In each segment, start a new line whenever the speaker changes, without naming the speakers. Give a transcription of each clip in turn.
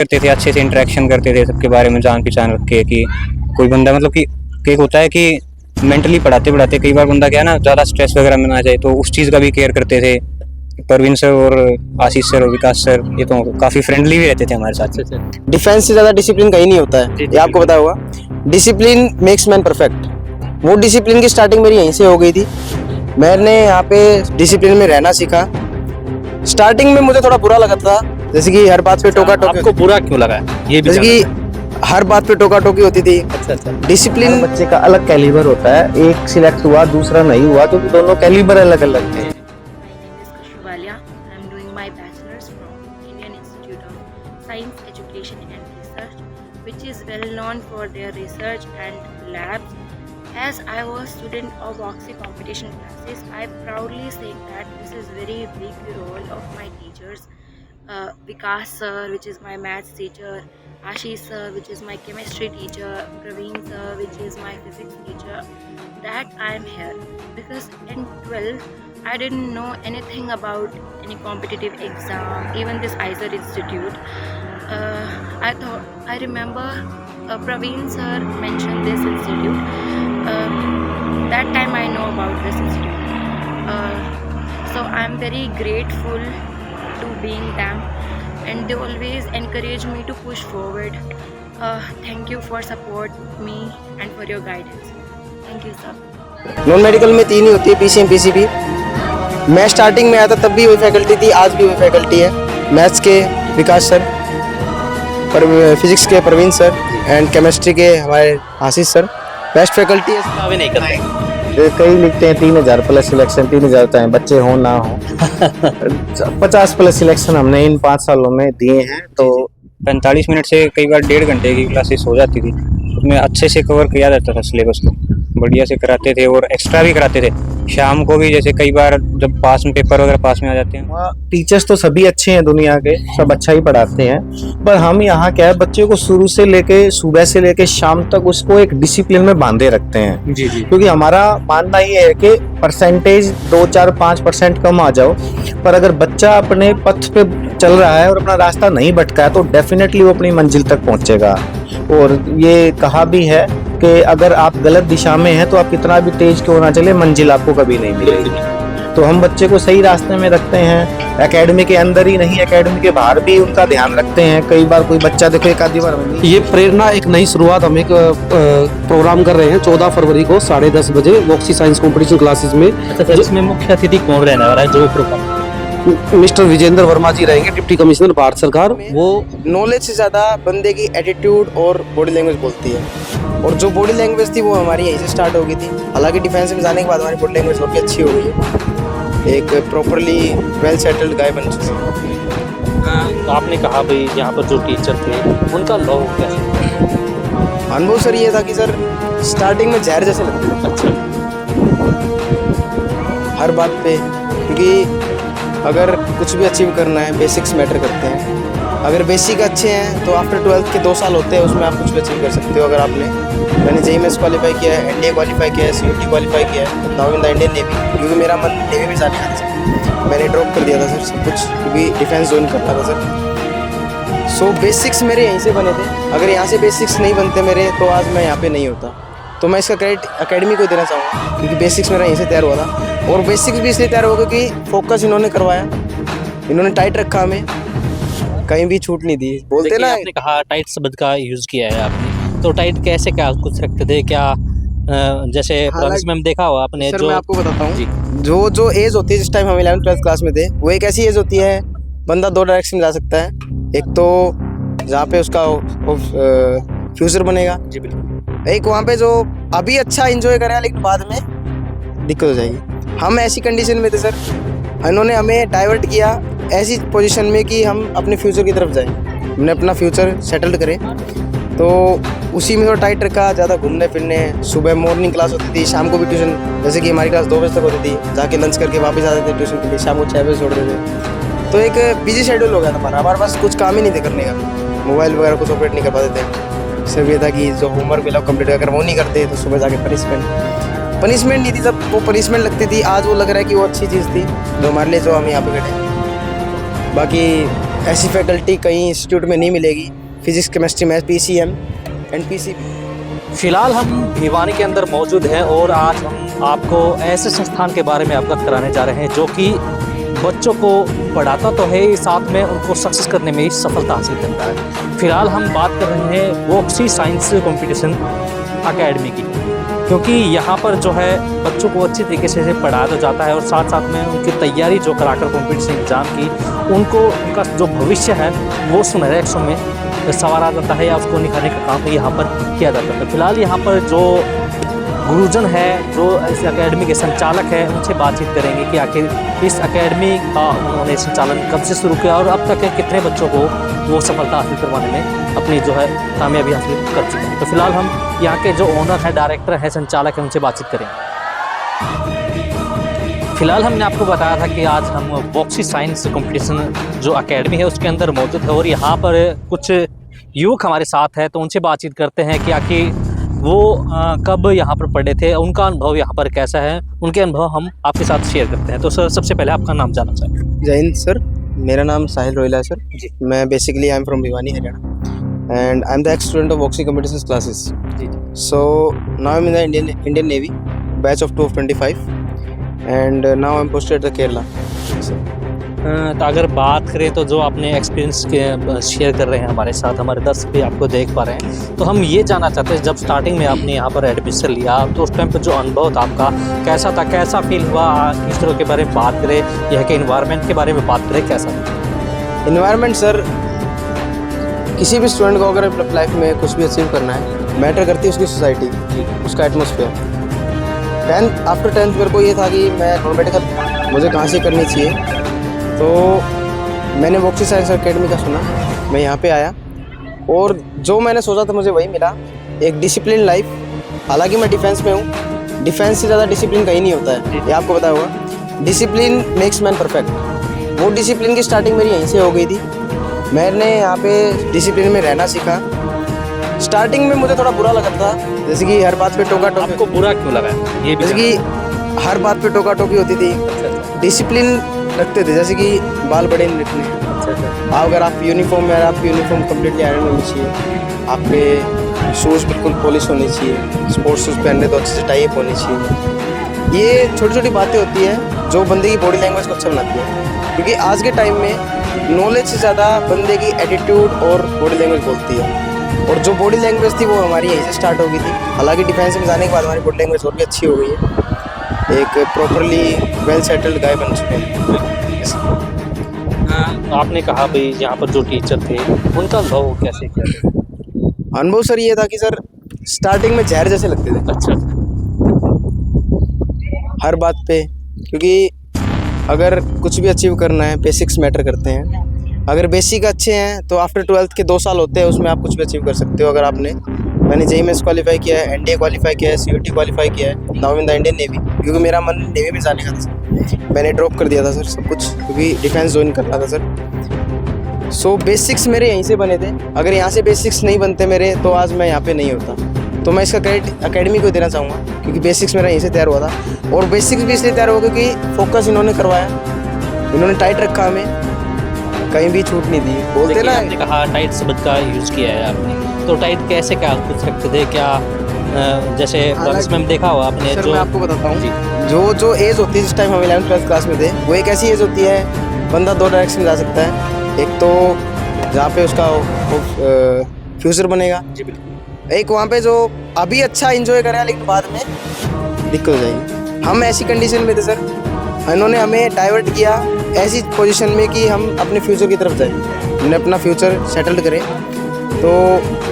करते थे, अच्छे से इंटरेक्शन करते थे, सबके बारे में जान पहचान रख के कि कोई बंदा मतलब कि एक होता है कि मेंटली पढ़ाते पढ़ाते कई बार बंदा क्या है ना ज़्यादा स्ट्रेस वगैरह में ना जाए, तो उस चीज़ का भी केयर करते थे। परवीन सर और आशीष सर और विकास सर ये तो काफ़ी फ्रेंडली भी रहते थे हमारे साथ।
डिफेंस से ज्यादा डिसिप्लिन कहीं नहीं होता है, ये आपको पता होगा। Discipline makes man perfect. वो डिसिप्लिन की स्टार्टिंग मेरी यहीं से हो गई थी। मैंने यहाँ पे डिसिप्लिन में रहना सीखा। स्टार्टिंग में मुझे थोड़ा बुरा लगा था, जैसे कि हर बात पे टोका टोकी।
आपको बुरा क्यों लगा ये भी
जैसे कि हर बात पे टोका टोकी होती थी।
अच्छा
डिसिप्लिन
बच्चे का अलग कैलिबर होता है, एक सिलेक्ट हुआ दूसरा नहीं हुआ, क्योंकि दोनों कैलिबर अलग अलग थे।
My name is Kushwalia. I am doing my bachelor's from Indian Institute of Science, Education and Research, which is well known for their research and labs. As I was student of boxing competition classes, I proudly say that this is very big role of my teachers. Vikas sir, which is my maths teacher, Ashish sir, which is my chemistry teacher, Praveen sir, which is my physics teacher, that I am here. Because in 12th, I didn't know anything about any competitive exam, even this ISER institute. I remember Praveen sir mentioned this institute. That time I know about this institute. So I'm very grateful to being them, and they always encourage me to push forward. Thank you for support me and for your guidance. Thank you sir.
Non medical में 3 ही होती है, PCM PCB. मैं starting में आया था तब भी वही फैकल्टी थी, आज भी वही फैकल्टी है। मैथ्स के विकास सर, फिजिक्स के प्रवीण सर एंड केमिस्ट्री के हमारे आशीष सर बेस्ट फैकल्टी है।
अभी नहीं करते।
कई लिखते हैं 3000 प्लस सिलेक्शन, 3000 चाहे बच्चे हो ना हो। 50 प्लस सिलेक्शन हमने इन 5 सालों में दिए हैं। तो
45 मिनट से कई बार 1.5 घंटे की क्लासेस हो जाती थी, उसमें अच्छे से कवर किया जाता था सिलेबस को, बढ़िया से कराते थे और एक्स्ट्रा भी कराते थे शाम को भी। जैसे कई बार जब पास में पेपर वगैरह पास में आ जाते हैं,
टीचर्स तो सभी अच्छे हैं दुनिया के, सब अच्छा ही पढ़ाते हैं, पर हम यहाँ क्या है, बच्चे को शुरू से लेके सुबह से लेके शाम तक उसको एक डिसिप्लिन में बांधे रखते हैं।
जी
क्योंकि हमारा मानना ये है कि परसेंटेज 2, 4, 5% कम आ जाओ, पर अगर बच्चा अपने पथ पे चल रहा है और अपना रास्ता नहीं भटका है तो डेफिनेटली वो अपनी मंजिल तक पहुंचेगा। और ये कहा भी है कि अगर आप गलत दिशा में हैं तो आप कितना भी तेज क्यों ना चले, मंजिल आपको कभी नहीं मिलेगी। तो हम बच्चे को सही रास्ते में रखते हैं, एकेडमी के अंदर ही नहीं, एकेडमी के बाहर भी उनका ध्यान रखते हैं। कई बार कोई बच्चा देखो एक आधी बार
ये प्रेरणा एक नई शुरुआत, हम एक प्रोग्राम कर रहे हैं 14 फरवरी को 10:30 बजे वॉक्सी साइंस कंपटीशन क्लासेस में।
जिसमें मुख्य अतिथि कौन रहने वाला है? जो प्रोग्राम
मिस्टर विजेंद्र वर्मा जी रहेंगे, डिप्टी कमिश्नर भारत सरकार।
वो नॉलेज से ज्यादा बंदे की एटीट्यूड और बॉडी लैंग्वेज बोलती है, और जो बॉडी लैंग्वेज थी वो हमारी यहीं से स्टार्ट हो गई थी। हालांकि डिफेंस में जाने के बाद हमारी बॉडी लैंग्वेज और भी अच्छी हो गई है, एक प्रॉपरली वेल सेटल्ड गाय बन चुकी है।
तो आपने कहा भाई यहाँ पर जो टीचर थे उनका अनुभव कैसे?
अनुभव सर ये था कि सर स्टार्टिंग में जहर जैसे लगते थे।
अच्छा।
हर बात पे, क्योंकि अगर कुछ भी अचीव करना है बेसिक्स मैटर करते हैं। अगर बेसिक अच्छे हैं तो आफ्टर 12th के 2 साल होते हैं, उसमें आप कुछ भी अचीव कर सकते हो। अगर मैंने JMS क्वालिफाई किया है, NDA क्वालिफाई किया है, CUT क्वालिफाई किया है, now in the Indian navy, क्योंकि मेरा मन नेवी में जाने का था। मैंने ड्रॉप कर दिया था सर सब कुछ, क्योंकि डिफेंस ज्वाइन करना था सर। सो बेसिक्स मेरे यहीं से बने थे। अगर यहाँ से बेसिक्स नहीं बनते मेरे तो आज मैं यहाँ पे नहीं होता। तो मैं इसका क्रेडिट अकेडमी को देना चाहूँगा, क्योंकि बेसिक्स मेरा यहीं से तैयार हुआ था। और बेसिक्स भी इसलिए तैयार हुआ क्योंकि फोकस इन्होंने करवाया, इन्होंने टाइट रखा, हमें कहीं भी छूट नहीं दी। बोलते ना,
आपने कहा टाइट शब्द का यूज किया है आपने, तो टाइट कैसे क्या कुछ रखते थे क्या? जैसे प्रोसेस में देखा हो आपने।
सर मैं आपको बताता हूँ, जो एज होती है जिस टाइम हम 11th 12th क्लास में थे, वो एक ऐसी एज होती है बंदा 2 डायरेक्शन में जा सकता है। एक तो जहाँ पे उसका फ्यूचर बनेगा,
जी बिल्कुल।
एक वहाँ पे जो अभी अच्छा एंजॉय करेगा लेकिन बाद में दिक्कत हो जाएगी। हम ऐसी कंडीशन में थे सर, इन्होंने हमें डाइवर्ट किया ऐसी पोजीशन में कि हम अपने फ्यूचर की तरफ जाएं, हमने अपना फ्यूचर सेटल्ड करें। तो उसी में थोड़ा टाइट रखा, ज़्यादा घूमने फिरने। सुबह मॉर्निंग क्लास होती थी, शाम को भी ट्यूशन, जैसे कि हमारी क्लास 2 बजे तक होती थी, जाके लंच करके वापस आते थे ट्यूशन के लिए, शाम को 6 बजे छोड़ देते थे। तो एक बिजी शेड्यूल हो गया था हमारे पास कुछ काम ही नहीं थे करने का, मोबाइल वगैरह कुछ ऑपरेट नहीं कर पाते थे। सिर्फ ये था कि जो होमवर्क मिला कंप्लीट अगर वो नहीं करते तो सुबह जाके पनिशमेंट नहीं थी, जब वो पनिशमेंट लगती थी। आज वो लग रहा है कि वो अच्छी चीज़ थी जो हमारे लिए, जो हम यहाँ पे बैठे। बाकी ऐसी फैकल्टी कहीं इंस्टीट्यूट में नहीं मिलेगी। Physics, chemistry, math, PCM and PCB।
फिलहाल हम भिवानी के अंदर मौजूद हैं और आज हम आपको ऐसे संस्थान के बारे में अवगत कराने जा रहे हैं जो कि बच्चों को पढ़ाता तो है, साथ में उनको सक्सेस करने में सफलता हासिल करता है। फिलहाल हम बात कर रहे हैं वोक्सी साइंस कंपटीशन अकेडमी की, क्योंकि यहाँ पर जो है बच्चों को अच्छी तरीके से पढ़ाया तो जाता है और साथ साथ में उनकी तैयारी जो कराकर कंपटीशन एग्ज़ाम की उनको उनका जो भविष्य है वो सुनहरे अक्षरों में संवारा जाता है या उसको निखारने का काम यहाँ पर किया जाता है। फिलहाल यहाँ पर जो गुरुजन है, जो इस एकेडमी के संचालक हैं, उनसे बातचीत करेंगे कि आखिर इस एकेडमी का उन्होंने संचालन कब से शुरू किया और अब तक कितने बच्चों को वो सफलता हासिल करवाने में अपनी जो है कामयाबी हासिल कर चुके हैं। तो फिलहाल हम यहाँ के जो ओनर हैं, डायरेक्टर हैं, संचालक हैं, उनसे बातचीत करेंगे। फिलहाल हमने आपको बताया था कि आज हम वोक्सी साइंस कंपटीशन जो एकेडमी है उसके अंदर मौजूद है और यहाँ पर कुछ युवक हमारे साथ हैं, तो उनसे बातचीत करते हैं कि आखिर वो कब यहाँ पर पढ़े थे, उनका अनुभव यहाँ पर कैसा है, उनके अनुभव हम आपके साथ शेयर करते हैं। तो सर सबसे पहले आपका नाम जानना चाहेंगे।
जय हिंद सर, मेरा नाम साहिल रोहिला है सर जी। मैं basically I am from Bhiwani, Haryana and I am the ex student of Voxi competition classes ji. So now I am in the Indian Navy batch of 225 and now I am posted at the Kerala.
तो अगर बात करें तो जो आपने experience के share कर रहे हैं हमारे साथ, हमारे दर्शक भी आपको देख पा रहे हैं, तो हम ये जानना चाहते हैं जब स्टार्टिंग में आपने यहाँ पर एडमिशन लिया तो उस टाइम पर जो अनुभव था आपका कैसा था, कैसा फील हुआ, किस तरह के बारे में बात करें, यहाँ के इन्वायरमेंट के बारे में बात करें, कैसा था
इन्वायरमेंट? सर किसी भी स्टूडेंट को अगर लाइफ में कुछ भी अचीव करना है, मैटर करती है उसकी सोसाइटी, उसका एटमोसफेयर। आफ्टर 10th मेरे को ये था कि मैं नॉन मेडिकल मुझे कहाँ से करनी चाहिए, तो मैंने वोक्सी साइंस एकेडमी का सुना, मैं यहाँ पे आया और जो मैंने सोचा था मुझे वही मिला, एक डिसिप्लिन लाइफ। हालांकि मैं डिफेंस में हूँ, डिफेंस से ज़्यादा डिसिप्लिन कहीं नहीं होता है, ये आपको पता होगा। Discipline makes man perfect. वो डिसिप्लिन की स्टार्टिंग मेरी यहीं से हो गई थी। मैंने यहाँ पे डिसिप्लिन में रहना सीखा। स्टार्टिंग में मुझे थोड़ा बुरा लगा था, जैसे कि हर बात पे टोका टोकी।
आपको बुरा क्यों लगा ये?
जैसे कि हर बात पे टोका टोकी होती थी, डिसिप्लिन रखते थे, जैसे कि बाल बड़े नहीं रखने। अगर आप यूनिफॉर्म में, आप यूनिफॉर्म कम्प्लीटली आयरन होनी चाहिए, आपके शूज़ बिल्कुल पॉलिश होने चाहिए, स्पोर्ट्स शूज़ पहनने तो अच्छे से टाई अप होनी चाहिए। ये छोटी छोटी बातें होती हैं जो बंदे की बॉडी लैंग्वेज को अच्छा बनाती है, क्योंकि आज के टाइम में नॉलेज से ज़्यादा बंदे की एटीट्यूड और बॉडी लैंग्वेज बोलती है। और जो बॉडी लैंग्वेज थी वो हमारी यहीं से स्टार्ट हो गई थी। हालांकि डिफेंस में जाने के बाद हमारी बॉडी लैंग्वेज और भी अच्छी हो गई है, एक प्रॉपरली वेल सेटल्ड गाय बन चुके हैं।
आपने कहा भाई यहाँ पर जो टीचर थे उनका अनुभव कैसे किया?
अनुभव सर ये था कि सर स्टार्टिंग में जहर जैसे लगते थे।
अच्छा।
हर बात पे, क्योंकि अगर कुछ भी अचीव करना है बेसिक्स मैटर करते हैं। अगर बेसिक अच्छे हैं तो आफ्टर 12th के 2 साल होते हैं, उसमें आप कुछ भी अचीव कर सकते हो। अगर मैंने JEE मेंस क्वालिफाई किया है, NDA क्वालिफाई किया है, CUT क्वालिफाई किया है, now in the Indian navy, क्योंकि मेरा मन नेवी में जाने का था। मैंने ड्रॉप कर दिया था सर सब कुछ, क्योंकि डिफेंस ज्वाइन करना था सर। सो बेसिक्स मेरे यहीं से बने थे। अगर यहाँ से बेसिक्स नहीं बनते मेरे तो आज मैं यहाँ पे नहीं होता। तो मैं इसका क्रेडिट एकेडमी को देना चाहूँगा, क्योंकि बेसिक्स मेरा यहीं से तैयार हुआ था। और बेसिक्स भी इसलिए तैयार हुआ क्योंकि फोकस इन्होंने करवाया, इन्होंने टाइट रखा, हमें कहीं भी छूट नहीं दी। बोलते ना,
आपने कहा टाइट शब्द का यूज़ किया है आपने, तो टाइट कैसे क्या कुछ रखते थे क्या? जैसे इसमें देखा हुआ आपने
सर
जो,
मैं आपको बताता हूँ, जो एज होती है जिस टाइम हम 11th-12th क्लास में थे, वो एक ऐसी एज होती है बंदा 2 डायरेक्शन में जा सकता है। एक तो जहाँ पे उसका फ्यूचर बनेगा, एक वहाँ पे जो अभी अच्छा एंजॉय करेगा लेकिन बाद में दिक्कत हो जाएगी। हम ऐसी कंडीशन में थे सर, इन्होंने हमें डाइवर्ट किया ऐसी पोजीशन में कि हम अपने फ्यूचर की तरफ जाएं, हमने अपना फ्यूचर सेटल्ड करें। तो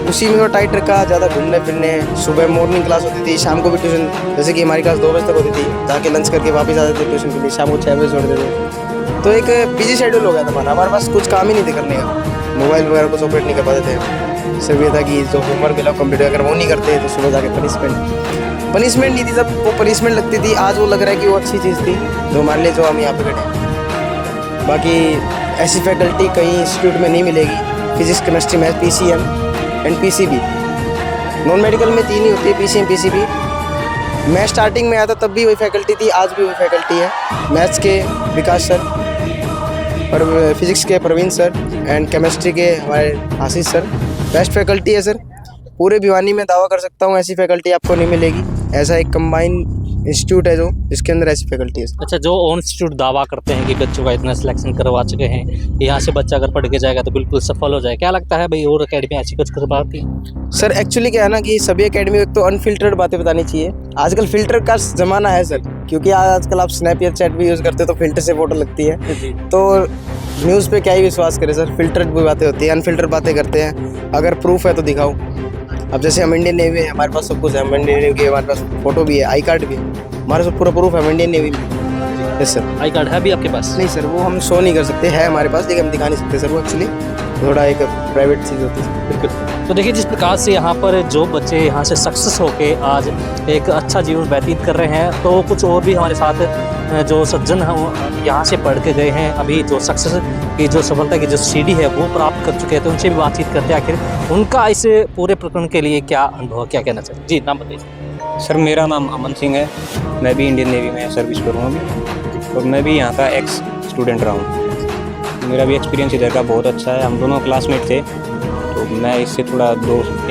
उसी में वो टाइट रखा, ज़्यादा घूमने फिरने। सुबह मॉर्निंग क्लास होती थी, शाम को भी ट्यूशन, जैसे कि हमारी क्लास 2 बजे तक होती थी, जाके लंच करके वापस आते थे ट्यूशन के लिए, शाम को 6 बजे छोड़ देते थे। तो एक बिजी शेड्यूल हो गया था हमारे पास कुछ काम ही नहीं थे करने का, मोबाइल वगैरह कुछ ऑपरेट नहीं कर पाते थे। सिर्फ ये था कि जो होमवर्क मिला कंप्लीट, अगर वो नहीं करते तो सुबह जाके पनिशमेंट नहीं थी, जब वो पनिशमेंट लगती थी। आज वो लग रहा है कि वो अच्छी चीज़ थी जो हमारे लिए, जो हम यहाँ पे खड़े हैं। बाकी ऐसी फैकल्टी कहीं इंस्टीट्यूट में नहीं मिलेगी। Physics, chemistry, math, PCM and PCB। Non medical में 3 ही होती है, PCM, PCB। मैं स्टार्टिंग में आया था तब भी वही फैकल्टी थी, आज भी वही फैकल्टी है। मैथ्स के विकास सर, पर फिजिक्स के प्रवीण सर एंड केमिस्ट्री के हमारे आशीष सर बेस्ट फैकल्टी है सर। पूरे भिवानी में दावा कर सकता हूँ ऐसी फैकल्टी आपको नहीं मिलेगी। ऐसा एक कंबाइंड इंस्टीट्यूट है जो जिसके अंदर ऐसी फैकल्टी है।
अच्छा, जो ऑन इंस्टीट्यूट दावा करते हैं कि बच्चों का इतना सिलेक्शन करवा चुके हैं, यहाँ से बच्चा अगर पढ़ के जाएगा तो बिल्कुल सफल हो जाए, क्या लगता है भाई और अकेडमी ऐसी कुछ करवाती है?
सर एक्चुअली क्या है ना कि सभी एकेडमी एक तो अनफिल्टर्ड बातें बतानी चाहिए। आजकल फिल्टर का ज़माना है सर, क्योंकि आजकल आप स्नैपचैट चैट भी यूज़ करते हो तो फिल्टर से फोटो लगती है। तो न्यूज़ पे क्या ही विश्वास करें सर, फिल्टर्ड भी बातें होती है, अनफिल्टर्ड बातें करते हैं। अगर प्रूफ है तो दिखाओ। अब जैसे हम इंडियन नेवी है, हमारे पास सब कुछ है, हम इंडियन नेवी के, हमारे पास फोटो भी है, आई कार्ड भी है, हमारे पास पूरा प्रूफ है, हम इंडियन नेवी में। Yes sir.
आई कार्ड है अभी आपके पास?
नहीं सर, वो हम शो नहीं कर सकते, है हमारे पास लेकिन हम दिखा नहीं सकते सर, वो एक्चुअली थोड़ा एक प्राइवेट चीज़ होती है।
बिल्कुल। तो देखिए, जिस प्रकार से यहाँ पर जो बच्चे यहाँ से सक्सेस होके आज एक अच्छा जीवन व्यतीत कर रहे हैं, तो कुछ और भी हमारे साथ जो सज्जन हैं यहाँ से पढ़ के गए हैं, अभी जो सक्सेस की जो सफलता की जो सीढ़ी है वो प्राप्त कर चुके हैं, तो उनसे भी बातचीत करते हैं आखिर उनका इस पूरे प्रकरण के लिए क्या अनुभव, क्या कहना चाहिए। जी, नाम बताइए।
सर मेरा नाम अमन सिंह है, मैं भी इंडियन नेवी में सर्विस कर रहा हूँ अभी, और मैं भी यहाँ का एक्स स्टूडेंट रहा हूँ। मेरा भी एक्सपीरियंस इधर का बहुत अच्छा है। हम दोनों क्लासमेट थे, तो मैं इससे थोड़ा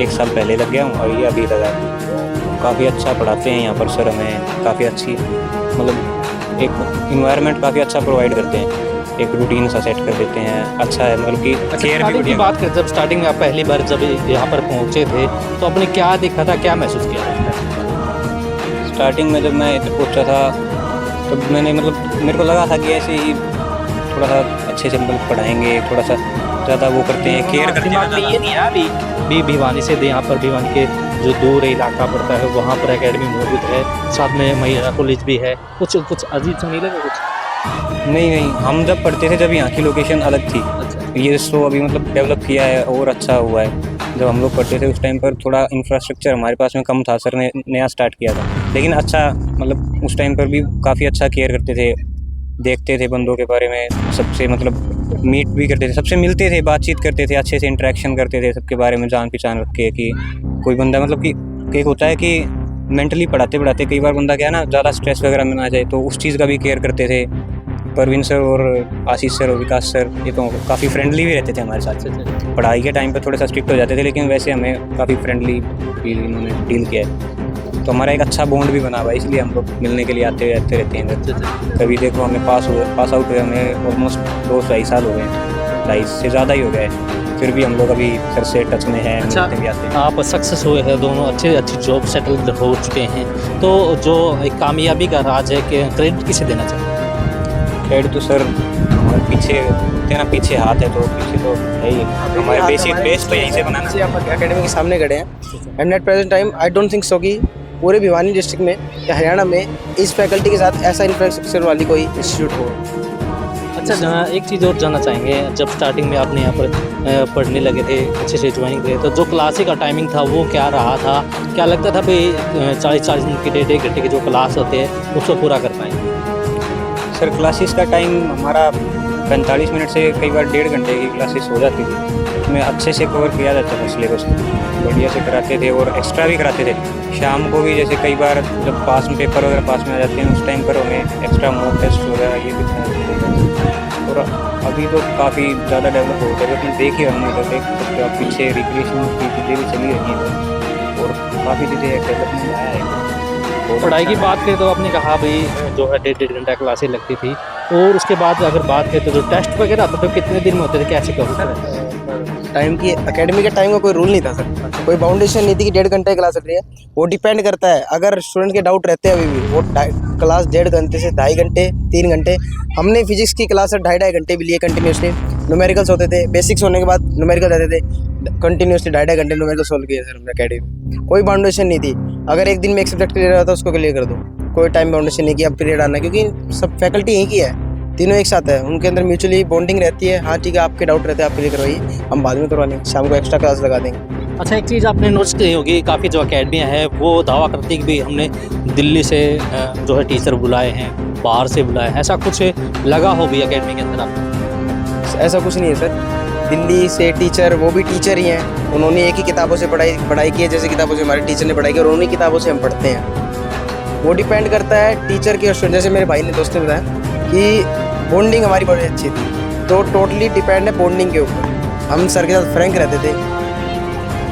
1 साल पहले लग गया हूँ और ये अभी लगा है। काफ़ी अच्छा पढ़ाते हैं यहाँ पर सर, हमें काफ़ी अच्छी मतलब एक इन्वायरमेंट काफ़ी अच्छा प्रोवाइड करते हैं, एक रूटीन सा सेट कर देते हैं। अच्छा है मतलब कि केयर भी
की बात करें, जब स्टार्टिंग में आप पहली बार जब यहाँ पर पहुँचे थे तो आपने क्या देखा था, क्या महसूस किया?
स्टार्टिंग में जब मैं इधर पहुँचा था तो मैंने मतलब मेरे को लगा था कि ऐसे ही थोड़ा सा अच्छे से मतलब पढ़ाएंगे, थोड़ा सा ज़्यादा वो करते हैं, केयर करते हैं।
दिमाग में ये नहीं है अभी भिवानी से यहाँ पर भिवानी के जो दूर इलाका पड़ता है वहाँ पर एकेडमी मौजूद है, साथ में महिला कॉलेज भी है, कुछ अजीब सा नहीं लगा कुछ?
नहीं, हम जब पढ़ते थे जब यहाँ की लोकेशन अलग थी।
अच्छा।
ये तो अभी मतलब डेवलप किया है और अच्छा हुआ है। जब हम लोग पढ़ते थे उस टाइम पर थोड़ा इंफ्रास्ट्रक्चर हमारे पास में कम था, सर ने नया स्टार्ट किया था, लेकिन अच्छा मतलब उस टाइम पर भी काफ़ी अच्छा केयर करते थे, देखते थे बंदों के बारे में, सबसे मतलब मीट भी करते थे, सबसे मिलते थे, बातचीत करते थे, अच्छे से इंटरेक्शन करते थे, सबके बारे में जान पहचान रख के कि कोई बंदा मतलब कि एक होता है कि मेंटली पढ़ाते पढ़ाते कई बार बंदा क्या है ना ज़्यादा स्ट्रेस वगैरह में ना जाए, तो उस चीज़ का भी केयर करते थे। परवीन सर और आशीष सर और विकास सर ये तो काफ़ी फ्रेंडली भी रहते थे हमारे साथ। पढ़ाई के टाइम पर थोड़े सा स्ट्रिक्ट हो जाते थे, लेकिन वैसे हमें काफ़ी फ्रेंडली इन्होंने डील किया है, तो हमारा एक अच्छा बॉन्ड भी बना हुआ है, इसलिए हम लोग मिलने के लिए आते रहते हैं। कभी देखो हमें पास आउट हुए हमें ऑलमोस्ट 2-2.5 साल हो गए हैं, 2.5 से ज़्यादा ही हो गए, फिर भी हम लोग अभी सर से टच में हैं।
अच्छा,
मिलते भी आते हैं।
आप सक्सेस हुए हैं, दोनों अच्छी जॉब सेटल हो चुके हैं, तो जो एक कामयाबी का राज है कि क्रेडिट किसे देना चाहिए?
क्रेडिट तो सर हमारे पीछे हाथ है, तो पीछे तो है ही, हमारे बेसिक बेस तो यहीं से बनाना।
जैसे आप एकेडमी के सामने खड़े हैं and at present time I don't think so कि पूरे भिवानी डिस्ट्रिक्ट में या हरियाणा में इस फैकल्टी के साथ ऐसा इंफ्रास्ट्रक्चर वाली कोई इंस्टीट्यूट हो।
अच्छा, एक चीज़ और जानना चाहेंगे, जब स्टार्टिंग में आपने यहाँ पर पढ़ने लगे थे, अच्छे से ज्वाइन करे, तो जो क्लास का टाइमिंग था वो क्या रहा था? क्या लगता था भाई 40 मिनट की 1.5 घंटे की जो क्लास होते हैं उसको पूरा कर पाएंगे?
सर क्लासेस का टाइम हमारा 45 मिनट से कई बार 1.5 घंटे की क्लासेस हो जाती थी, उसमें अच्छे से कवर किया जाता था, सिलेबस बढ़िया से कराते थे और एक्स्ट्रा भी कराते थे। शाम को भी जैसे कई बार जब पास में पेपर वगैरह पास में आ जाते हैं उस टाइम पर हमें एक्स्ट्रा मॉक टेस्ट वगैरह ये भी, और अभी तो काफ़ी ज़्यादा डेवलप हो गया है। देखिए हमने तो देख सकते हो आप पीछे रिक्रिएशन की चीज़ें भी चली रही हैं और काफ़ी चीज़ें डेवलपमेंट आया है।
पढ़ाई की बात करें तो आपने कहा भाई जो है 1.5 घंटा क्लासेस लगती थी, और उसके बाद अगर बात करें तो जो टेस्ट वगैरह होते थे कितने दिन में होते थे, कैसे कवर?
टाइम की एकेडमी के टाइम का कोई रूल नहीं था सर, कोई बाउंडेशन नहीं थी कि 1.5 घंटे क्लास चल रही है। वो डिपेंड करता है, अगर स्टूडेंट के डाउट रहते हैं अभी भी वो क्लास 1.5 घंटे से 2.5 घंटे 3 घंटे। हमने फिजिक्स की क्लास 2.5 घंटे भी लिए कंटिन्यूसली। न्यूमेरिकल्स होते थे, बेसिक्स होने के बाद न्यूमेरिकल रहते थे, कंटिन्यूसली 2.5 घंटे न्यूमेरिकल सोल्व किए सर हमने एकेडमी। कोई बाउंडेशन नहीं थी, अगर एक दिन में एक सब्जेक्ट क्लियर रहा था उसको क्लियर कर दो, कोई टाइम बाउंडेशन नहीं कि अब पीरियड आना, क्योंकि सब फैकल्टी यहीं की है, तीनों एक साथ है, उनके अंदर म्यूचुअली बॉन्डिंग रहती है। हाँ ठीक है, आपके डाउट रहते हैं आप क्लियर करवाइए, हम बाद में करवा लेंगे, शाम को एक्स्ट्रा क्लास लगा देंगे।
अच्छा, एक चीज़ आपने नोटिस की होगी, काफ़ी जो अकेडमियाँ हैं वो दावा करती है कि भाई हमने दिल्ली से जो है टीचर बुलाए हैं, बाहर से बुलाए हैं, ऐसा कुछ लगा हो भी अकेडमी के अंदर आपको?
ऐसा कुछ नहीं है सर, दिल्ली से टीचर वो भी टीचर ही हैं, उन्होंने एक ही किताबों से पढ़ाई की है, जैसे किताबों से हमारे टीचर ने पढ़ाई की और उन्हीं किताबों से हम पढ़ते हैं। वो डिपेंड करता है टीचर के और स्टूडेंट। जैसे मेरे भाई ने दोस्त ने बताया कि बॉन्डिंग हमारी बड़ी अच्छी थी, तो टोटली डिपेंड है बॉन्डिंग के ऊपर। हम सर के साथ फ्रैंक रहते थे,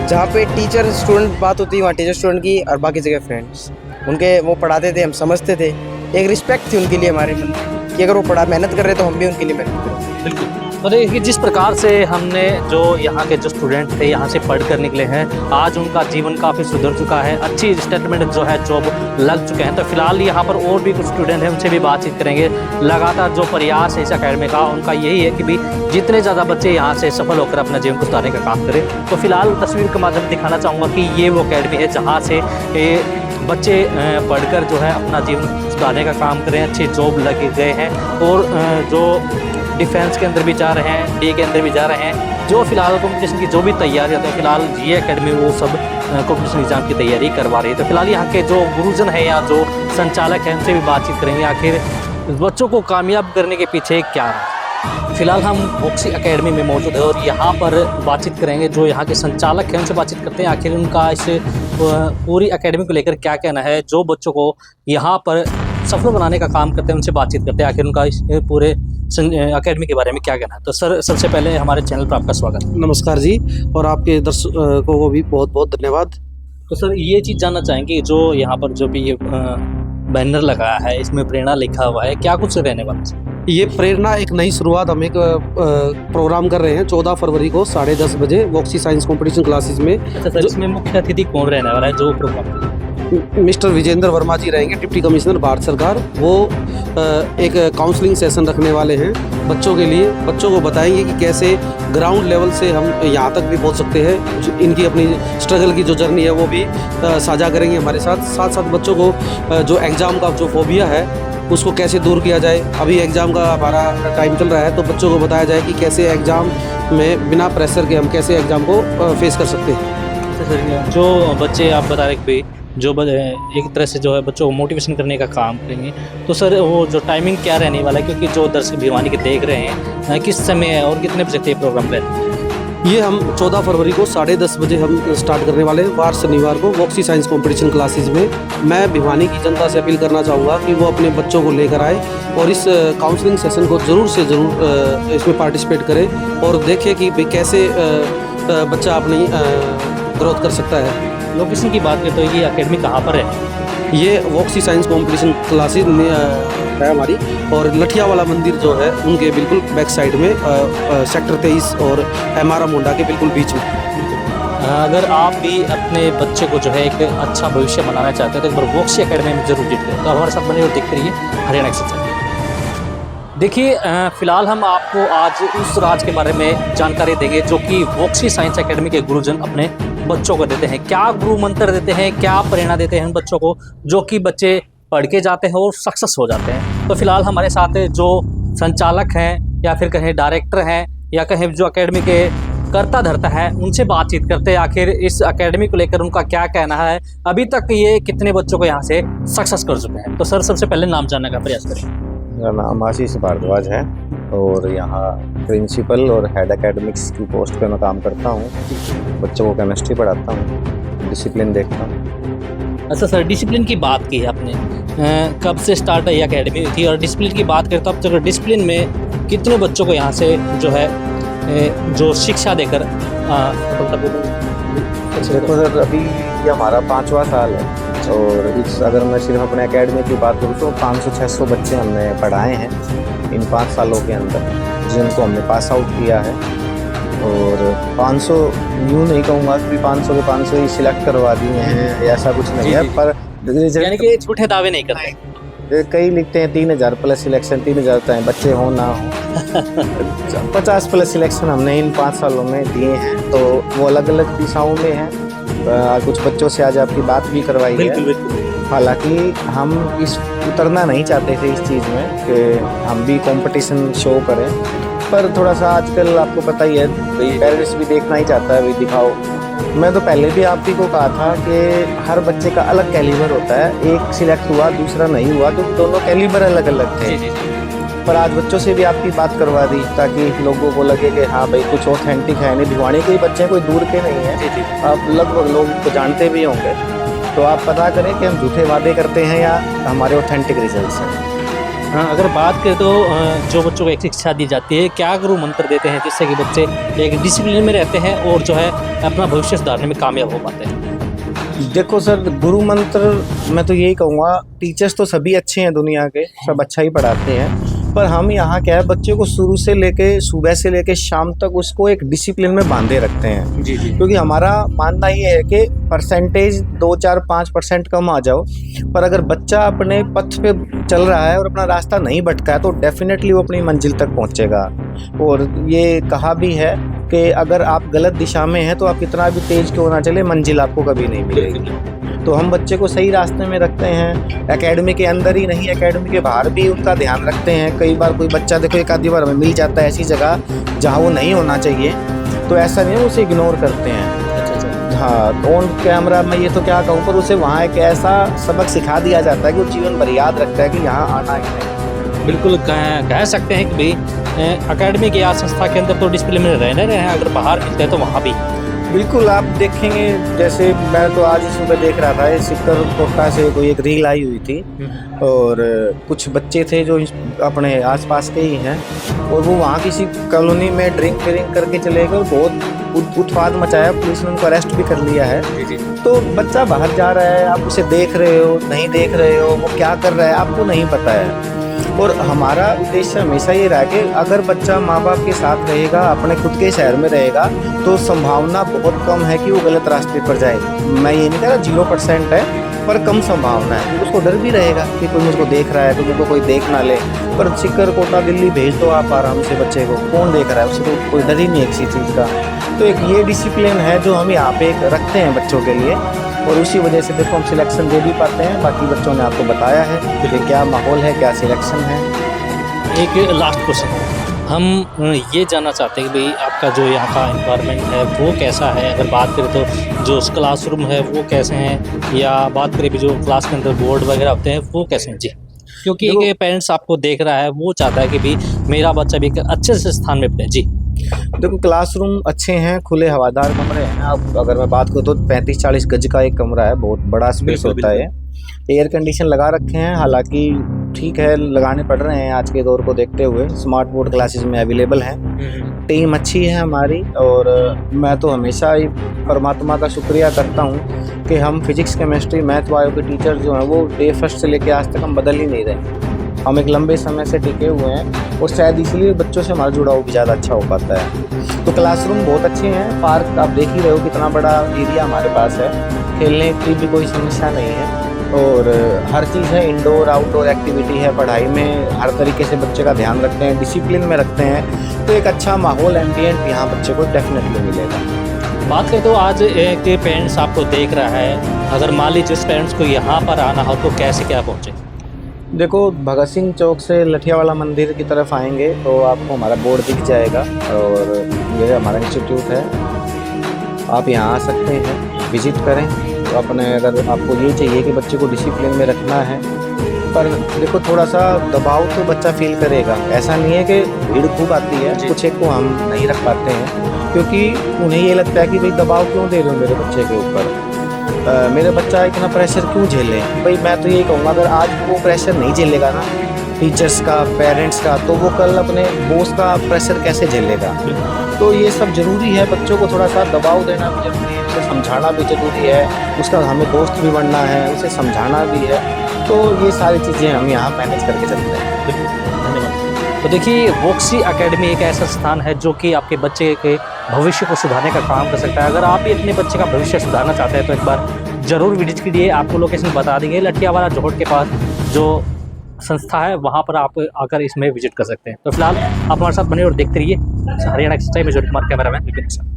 जहाँ पे टीचर स्टूडेंट बात होती है वहाँ टीचर स्टूडेंट की, और बाकी जगह फ्रेंड्स उनके। वो पढ़ाते थे, हम समझते थे, एक रिस्पेक्ट थी उनके लिए हमारे मन कि अगर वो पढ़ा मेहनत कर रहे तो हम भी उनके लिए मेहनत करें।
बिल्कुल। तो देखिए जिस प्रकार से हमने जो यहाँ के जो स्टूडेंट थे यहाँ से पढ़ कर निकले हैं, आज उनका जीवन काफ़ी सुधर चुका है, अच्छी स्टेटमेंट जो है जॉब लग चुके हैं। तो फिलहाल यहाँ पर और भी कुछ स्टूडेंट हैं, उनसे भी बातचीत करेंगे। लगातार जो प्रयास है इस अकेडमी का, उनका यही है कि भी जितने ज़्यादा बच्चे यहाँ से सफल होकर अपना जीवन को सुधारने का काम करें। तो फिलहाल तस्वीर के माध्यम से दिखाना चाहूँगा कि ये वो अकेडमी है जहाँ से बच्चे पढ़कर जो है अपना जीवन सुधारने का काम करें, अच्छी जॉब लगे गए हैं और जो डिफेंस के अंदर भी जा रहे हैं, डी के अंदर भी जा रहे हैं। जो फिलहाल कॉम्पिटिशन की जो भी तैयारी होती है, फिलहाल ये एकेडमी वो सब कॉम्पिटिशन एग्जाम की तैयारी करवा रही है। तो फिलहाल यहाँ के जो गुरुजन है या जो संचालक हैं उनसे भी बातचीत करेंगे, आखिर बच्चों को कामयाब करने के पीछे क्या है। फिलहाल हम वॉक्सी एकेडमी में मौजूद है और यहाँ पर बातचीत करेंगे जो यहाँ के संचालक हैं, उनसे बातचीत करते हैं आखिर उनका इस पूरी एकेडमी को लेकर क्या कहना है। जो बच्चों को यहाँ पर सफल बनाने का काम करते हैं उनसे बातचीत करते हैं, आखिर उनका इस पूरे एकेडमी के बारे में क्या कहना है। तो सर सबसे पहले हमारे चैनल पर आपका स्वागत।
नमस्कार जी, और आपके दर्शकों को भी बहुत बहुत धन्यवाद।
तो सर ये चीज़ जानना चाहेंगे जो यहाँ पर जो भी ये बैनर लगाया है इसमें प्रेरणा लिखा हुआ है, क्या कुछ रहने वाला है?
ये प्रेरणा एक नई शुरुआत, हम एक प्रोग्राम कर रहे हैं 14 फरवरी को 10:30 बजे वॉक्सी साइंस कंपटीशन क्लासेस में।
अच्छा सर, इसमें मुख्य अतिथि कौन रहने वाला है जो प्रोग्राम?
मिस्टर विजेंद्र वर्मा जी रहेंगे, डिप्टी कमिश्नर भारत सरकार। वो एक काउंसलिंग सेशन रखने वाले हैं बच्चों के लिए। बच्चों को बताएंगे कि कैसे ग्राउंड लेवल से हम यहाँ तक भी पहुँच सकते हैं। इनकी अपनी स्ट्रगल की जो जर्नी है वो भी साझा करेंगे हमारे साथ। साथ साथ बच्चों को जो एग्ज़ाम का जो फोबिया है उसको कैसे दूर किया जाए। अभी एग्ज़ाम का हमारा टाइम चल रहा है, तो बच्चों को बताया जाए कि कैसे एग्ज़ाम में बिना प्रेशर के हम कैसे एग्ज़ाम को फेस कर सकते हैं।
जो बच्चे आप बता रहे कि जो एक तरह से जो है बच्चों को मोटिवेशन करने का काम करेंगे, तो सर वो जो टाइमिंग क्या रहने वाला है, क्योंकि जो दर्शक भिवानी के देख रहे हैं किस समय है और कितने बजे तक प्रोग्राम रहते हैं?
ये हम 14 फरवरी को 10:30 बजे हम स्टार्ट करने वाले हैं, वार शनिवार को वॉक्सी साइंस कंपटीशन क्लासेस में। मैं भिवानी की जनता से अपील करना चाहूँगा कि वो अपने बच्चों को लेकर आए और इस काउंसलिंग सेशन को ज़रूर से ज़रूर इसमें पार्टिसिपेट करें और देखें कि भाई कैसे बच्चा अपनी ग्रोथ कर सकता है।
लोकेशन की बात करें तो ये एकेडमी कहाँ पर है?
ये वॉक्सी साइंस कंपटीशन क्लासेस है हमारी, और लठिया वाला मंदिर जो है उनके बिल्कुल बैक साइड में सेक्टर 23 और एमआरएम होंडा के बिल्कुल बीच में।
अगर आप भी अपने बच्चे को जो है एक अच्छा भविष्य बनाना चाहते हैं तो एक बार वॉक्सी एकेडमी में जरूर जुट गए। तो हमारे साथ बने और देखते रहिए हरियाणा एक्सप्रेस। देखिए फिलहाल हम आपको आज उस राज के बारे में जानकारी देंगे जो कि वॉक्सी साइंस एकेडमी के गुरुजन अपने बच्चों को देते हैं। क्या गुरु मंत्र देते हैं, क्या प्रेरणा देते हैं उन बच्चों को, जो कि बच्चे पढ़ के जाते हैं और सक्सेस हो जाते हैं। तो फिलहाल हमारे साथ जो संचालक हैं या फिर कहें डायरेक्टर हैं या कहें जो एकेडमी के करता धरता है, उनसे बातचीत करते हैं आखिर इस एकेडमी को लेकर उनका क्या कहना है, अभी तक ये कितने बच्चों को यहाँ से सक्सेस कर चुके हैं। तो सर सबसे पहले नाम जानने का प्रयास करें।
मेरा नाम आशीष भारद्वाज है और यहाँ प्रिंसिपल और हेड एकेडमिक्स की पोस्ट पे मैं काम करता हूँ। बच्चों को केमिस्ट्री पढ़ाता हूँ, डिसिप्लिन देखता हूँ।
अच्छा सर, डिसिप्लिन की बात की है आपने, कब से स्टार्ट ये एकेडमी थी? और डिसिप्लिन की बात करें तो अब तक डिसिप्लिन में कितने बच्चों को यहाँ से जो है जो शिक्षा देकर
देखो सर, अभी ये हमारा 5वां साल है और इस अगर मैं सिर्फ अपने एकेडमी की बात करूँ तो 500-600 बच्चे हमने पढ़ाए हैं इन 5 सालों के अंदर, जिनको हमने पास आउट किया है। और 500 यूँ नहीं कहूँगा कि 500 के 500 ही सिलेक्ट करवा दिए हैं, ऐसा कुछ नहीं है। पर
यानी कि झूठे दावे नहीं करते।
कई लिखते हैं 3000 प्लस सिलेक्शन, 3000 चाहे बच्चे हों ना हो 50 प्लस सिलेक्शन हमने इन 5 सालों में दिए हैं। तो वो अलग अलग दिशाओं में हैं। कुछ बच्चों से आज आपकी बात भी करवाई है। हालांकि हम इस उतरना नहीं चाहते थे इस चीज़ में कि हम भी कंपटीशन शो करें, पर थोड़ा सा आजकल आपको पता ही है पेरेंट्स भी देखना ही चाहता है, भी दिखाओ। मैं तो पहले भी आप ही को कहा था कि हर बच्चे का अलग कैलिबर होता है, एक सिलेक्ट हुआ दूसरा नहीं हुआ, तो दोनों कैलिबर अलग अलग थे। पर आज बच्चों से भी आपकी बात करवा दी ताकि लोगों को लगे कि हाँ भाई कुछ ऑथेंटिक है। नहीं, भिवानी के ही बच्चे हैं, कोई दूर के नहीं हैं। आप लगभग लोग तो जानते भी होंगे, तो आप पता करें कि हम झूठे वादे करते हैं या हमारे ऑथेंटिक रिजल्ट्स हैं।
अगर बात करें तो जो बच्चों को एक शिक्षा दी जाती है, क्या गुरु मंत्र देते हैं जिससे कि बच्चे एक डिसिप्लिन में रहते हैं और जो है अपना भविष्य सुधारने में कामयाब हो पाते हैं?
देखो सर, गुरु मंत्र मैं तो यही कहूँगा, टीचर्स तो सभी अच्छे हैं दुनिया के, सब अच्छा ही पढ़ाते हैं, पर हम यहाँ क्या है, बच्चे को शुरू से लेके सुबह से लेके शाम तक उसको एक डिसिप्लिन में बांधे रखते हैं।
जी जी।
क्योंकि हमारा मानना ये है कि परसेंटेज 2-4-5% कम आ जाओ, पर अगर बच्चा अपने पथ पे चल रहा है और अपना रास्ता नहीं भटका है तो डेफिनेटली वो अपनी मंजिल तक पहुँचेगा। और ये कहा भी है कि अगर आप गलत दिशा में हैं तो आप कितना भी तेज क्यों ना चले, मंजिल आपको कभी नहीं मिलेगी। तो हम बच्चे को सही रास्ते में रखते हैं, एकेडमी के अंदर ही नहीं, एकेडमी के बाहर भी उनका ध्यान रखते हैं। कई बार कोई बच्चा देखो एक आधी बार हमें मिल जाता है ऐसी जगह जहाँ वो नहीं होना चाहिए, तो ऐसा नहीं है, उसे इग्नोर करते हैं। हाँ, तो ऑन कैमरा मैं ये तो क्या कहूँ, पर उसे वहाँ एक ऐसा सबक सिखा दिया जाता है कि वो जीवन भर याद रखता है कि यहाँ आना ही नहीं।
बिल्कुल कह सकते हैं कि भाई अकेडमी की या संस्था के अंदर तो डिसिप्लिन में रहने रहे हैं, अगर बाहर मिलते हैं तो वहाँ भी
बिल्कुल। आप देखेंगे, जैसे मैं तो आज ही सुबह देख रहा था, सिक्कर कोटा से कोई एक रील आई हुई थी और कुछ बच्चे थे जो अपने आसपास के ही हैं और वो वहाँ किसी कॉलोनी में ड्रिंक करके चले गए, बहुत उत्पाद मचाया, पुलिस ने उनको अरेस्ट भी कर लिया है। तो बच्चा बाहर जा रहा है, आप उसे देख रहे हो नहीं देख रहे हो, वो क्या कर रहा है आपको नहीं पता है। और हमारा उद्देश्य हमेशा ये रहा कि अगर बच्चा माँ बाप के साथ रहेगा, अपने खुद के शहर में रहेगा, तो संभावना बहुत कम है कि वो गलत रास्ते पर जाए। मैं ये नहीं कह रहा 0% है, पर कम संभावना है। उसको डर भी रहेगा कि कोई मुझको देख रहा है, तो मुझको कोई देख ना ले। पर सिक्कर कोटा दिल्ली भेज दो आप आराम से, बच्चे को कौन देख रहा है, उससे तो कोई डर ही नहीं है किसी चीज़ का। तो एक ये डिसिप्लिन है जो हम यहाँ पे एक रखते हैं बच्चों के लिए, और उसी वजह से देखो हम सिलेक्शन दे भी पाते हैं। बाकी बच्चों ने आपको बताया है कि क्या माहौल है, क्या सिलेक्शन है।
एक लास्ट क्वेश्चन, हम ये जानना चाहते हैं कि भाई आपका जो यहाँ का एनवायरनमेंट है वो कैसा है। अगर बात करें तो जो क्लासरूम है वो कैसे हैं, या बात करें भी जो क्लास के अंदर बोर्ड वगैरह होते हैं वो कैसे हैं? जी, क्योंकि एक पेरेंट्स आपको देख रहा है, वो चाहता है कि भाई मेरा बच्चा भी एक अच्छे से स्थान में पढ़े। जी
देखो, क्लासरूम अच्छे हैं, खुले हवादार कमरे हैं। अब अगर मैं बात करूँ तो 35-40 गज का एक कमरा है, बहुत बड़ा स्पेस होता है। एयर कंडीशन लगा रखे हैं, हालांकि ठीक है, लगाने पड़ रहे हैं आज के दौर को देखते हुए। स्मार्ट बोर्ड क्लासेस में अवेलेबल हैं। टीम अच्छी है हमारी, और मैं तो हमेशा ही परमात्मा का शुक्रिया करता हूँ कि हम फिजिक्स केमिस्ट्री मैथ बायो के टीचर जो हैं वो डे फर्स्ट से लेकर आज तक हम बदल ही नहीं रहे। हम एक लंबे समय से टिके हुए हैं, और शायद इसलिए बच्चों से हमारा जुड़ाव भी ज़्यादा अच्छा हो पाता है। तो क्लासरूम बहुत अच्छे हैं। पार्क आप देख ही रहे हो कितना बड़ा एरिया हमारे पास है, खेलने की भी कोई समस्या नहीं है। और हर चीज़ है, इंडोर आउटडोर एक्टिविटी है, पढ़ाई में हर तरीके से बच्चे का ध्यान रखते हैं, डिसिप्लिन में रखते हैं। तो एक अच्छा माहौल एम्बियंट यहाँ बच्चे को डेफिनेटली मिलेगा।
बात करें तो आज एक पेरेंट्स आपको देख रहा है, अगर मान लीजिए जिस पेरेंट्स को यहाँ पर आना हो तो कैसे क्या पहुँचे?
देखो, भगत सिंह चौक से लठियावाला मंदिर की तरफ आएंगे तो आपको हमारा बोर्ड दिख जाएगा, और ये हमारा इंस्टीट्यूट है। आप यहाँ आ सकते हैं, विजिट करें। तो अपने अगर आपको ये चाहिए कि बच्चे को डिसिप्लिन में रखना है, पर देखो थोड़ा सा दबाव तो बच्चा फील करेगा। ऐसा नहीं है कि भीड़ खूब आती है, कुछ एक को हम नहीं रख पाते हैं, क्योंकि उन्हें ये लगता है कि भाई दबाव क्यों दे रहे हो मेरे बच्चे के ऊपर, मेरा बच्चा इतना प्रेशर क्यों झेले। भाई मैं तो यही कहूँगा, अगर आज वो प्रेशर नहीं झेलेगा ना टीचर्स का, पेरेंट्स का, तो वो कल अपने बॉस का प्रेशर कैसे झेलेगा। तो ये सब ज़रूरी है, बच्चों को थोड़ा सा दबाव देना भी ज़रूरी है, उसे समझाना भी ज़रूरी है, उसका हमें दोस्त भी बनना है, उसे समझाना भी है। तो ये सारी चीज़ें हम यहाँ मैनेज करके चलते हैं।
धन्यवाद। तो देखिए, वोक्सी एकेडमी एक ऐसा स्थान है जो कि आपके बच्चे के भविष्य को सुधारने का काम कर सकता है। अगर आप भी अपने बच्चे का भविष्य सुधारना चाहते हैं तो एक बार ज़रूर विजिट कीजिए। आपको लोकेशन बता देंगे, लठियावाला जोहड़ के पास जो संस्था है वहाँ पर आप आकर इसमें विजिट कर सकते हैं। तो फिलहाल आप हमारे साथ बने और देखते रहिए हरियाणा एक्सप्रेस में। कैमरामैन विपिन।